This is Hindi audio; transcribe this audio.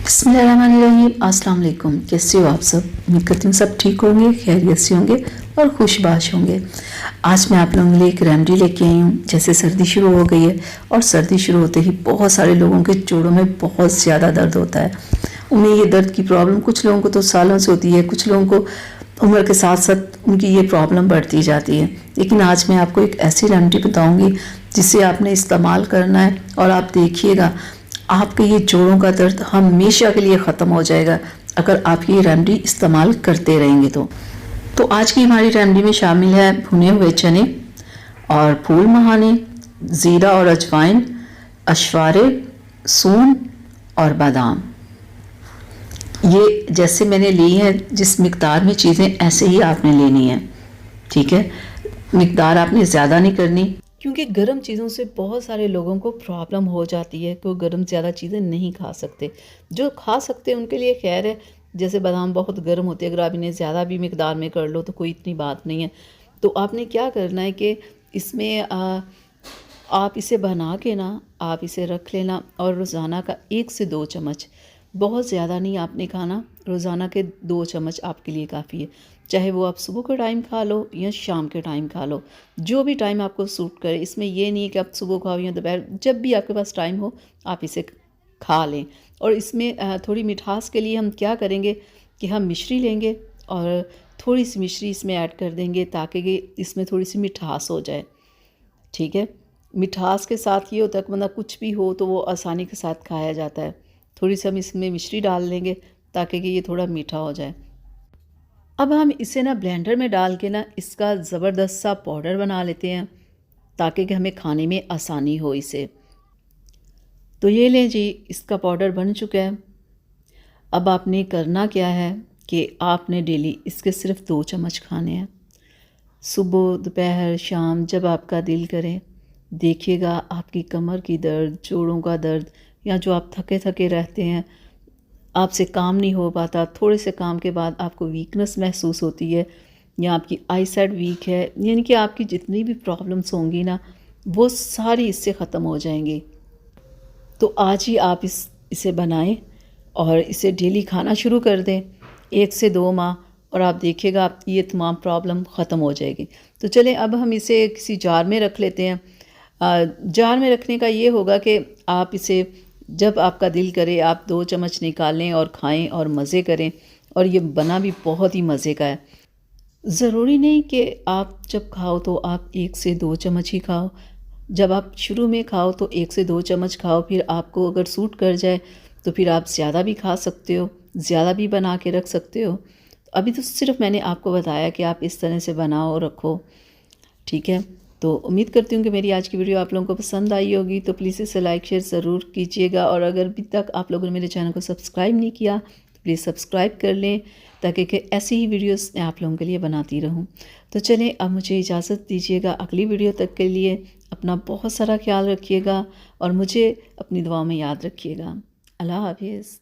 बिस्मिल्लाहिर्रहमानिर्रहीम। अस्सलाम वालेकुम। कैसे हो आप सब? उम्मीद करती हूँ सब ठीक होंगे, खैरियत से होंगे और खुशबाश होंगे। आज मैं आप लोगों के लिए एक रेमेडी लेके आई हूँ। जैसे सर्दी शुरू हो गई है और सर्दी शुरू होते ही बहुत सारे लोगों के जोड़ों में बहुत ज़्यादा दर्द होता है। उन्हें ये दर्द की प्रॉब्लम कुछ लोगों को तो सालों से होती है, कुछ लोगों को उम्र के साथ साथ उनकी ये प्रॉब्लम बढ़ती जाती है। लेकिन आज मैं आपको एक ऐसी रेमेडी बताऊँगी जिसे आपने इस्तेमाल करना है और आप देखिएगा आपके ये जोड़ों का दर्द हमेशा के लिए ख़त्म हो जाएगा अगर आप ये रेमेडी इस्तेमाल करते रहेंगे तो आज की हमारी रेमेडी में शामिल है भुने हुए चने और फूल महाने, ज़ीरा और अजवाइन, अशवारे, सूंड और बादाम। ये जैसे मैंने ली है, जिस मिकदार में चीज़ें ऐसे ही आपने लेनी है, ठीक है। मिकदार आपने ज़्यादा नहीं करनी क्योंकि गर्म चीज़ों से बहुत सारे लोगों को प्रॉब्लम हो जाती है कि वो गर्म ज़्यादा चीज़ें नहीं खा सकते। जो खा सकते हैं उनके लिए खैर है, जैसे बादाम बहुत गर्म होते हैं, अगर आप इन्हें ज़्यादा भी मिकदार में कर लो तो कोई इतनी बात नहीं है। तो आपने क्या करना है कि इसमें आप इसे बना के ना आप इसे रख लेना और रोज़ाना का 1 से 2 चम्मच, बहुत ज़्यादा नहीं आपने खाना, रोज़ाना के 2 चम्मच आपके लिए काफ़ी है। चाहे वो आप सुबह के टाइम खा लो या शाम के टाइम खा लो, जो भी टाइम आपको सूट करे। इसमें ये नहीं है कि आप सुबह खाओ या दोपहर, जब भी आपके पास टाइम हो आप इसे खा लें। और इसमें थोड़ी मिठास के लिए हम क्या करेंगे कि हम मिश्री लेंगे और थोड़ी सी मिश्री इसमें ऐड कर देंगे ताकि इसमें थोड़ी सी मिठास हो जाए, ठीक है। मिठास के साथ ये होता है कि मतलब कुछ भी हो तो वो आसानी के साथ खाया जाता है। थोड़ी सी हम इसमें मिश्री डाल लेंगे ताकि कि ये थोड़ा मीठा हो जाए। अब हम इसे ना ब्लेंडर में डाल के ना इसका ज़बरदस्त सा पाउडर बना लेते हैं ताकि कि हमें खाने में आसानी हो इसे। तो ये लें जी, इसका पाउडर बन चुका है। अब आपने करना क्या है कि आपने डेली इसके सिर्फ 2 चम्मच खाने हैं, सुबह, दोपहर, शाम, जब आपका दिल करे। देखिएगा आपकी कमर की दर्द, जोड़ों का दर्द, या जो आप थके थके रहते हैं, आपसे काम नहीं हो पाता, थोड़े से काम के बाद आपको वीकनेस महसूस होती है या आपकी आई साइट वीक है, यानी कि आपकी जितनी भी प्रॉब्लम्स होंगी ना वो सारी इससे ख़त्म हो जाएंगी। तो आज ही आप इसे बनाएं और इसे डेली खाना शुरू कर दें 1 से 2 माह, और आप देखिएगा आपकी ये तमाम प्रॉब्लम ख़त्म हो जाएगी। तो चलें अब हम इसे किसी जार में रख लेते हैं। जार में रखने का ये होगा कि आप इसे जब आपका दिल करे आप 2 चम्मच निकालें और खाएं और मज़े करें। और ये बना भी बहुत ही मज़े का है। ज़रूरी नहीं कि आप जब खाओ तो आप 1 से 2 चम्मच ही खाओ। जब आप शुरू में खाओ तो 1 से 2 चम्मच खाओ, फिर आपको अगर सूट कर जाए तो फिर आप ज़्यादा भी खा सकते हो, ज़्यादा भी बना के रख सकते हो। अभी तो सिर्फ मैंने आपको बताया कि आप इस तरह से बनाओ रखो, ठीक है। तो उम्मीद करती हूँ कि मेरी आज की वीडियो आप लोगों को पसंद आई होगी। तो प्लीज़ इसे लाइक शेयर ज़रूर कीजिएगा, और अगर अभी तक आप लोगों ने मेरे चैनल को सब्सक्राइब नहीं किया तो प्लीज़ सब्सक्राइब कर लें ताकि कि ऐसी ही वीडियोस मैं आप लोगों के लिए बनाती रहूँ। तो चलें अब मुझे इजाज़त दीजिएगा। अगली वीडियो तक के लिए अपना बहुत सारा ख्याल रखिएगा और मुझे अपनी दुआ में याद रखिएगा। अल्लाह हाफिज़।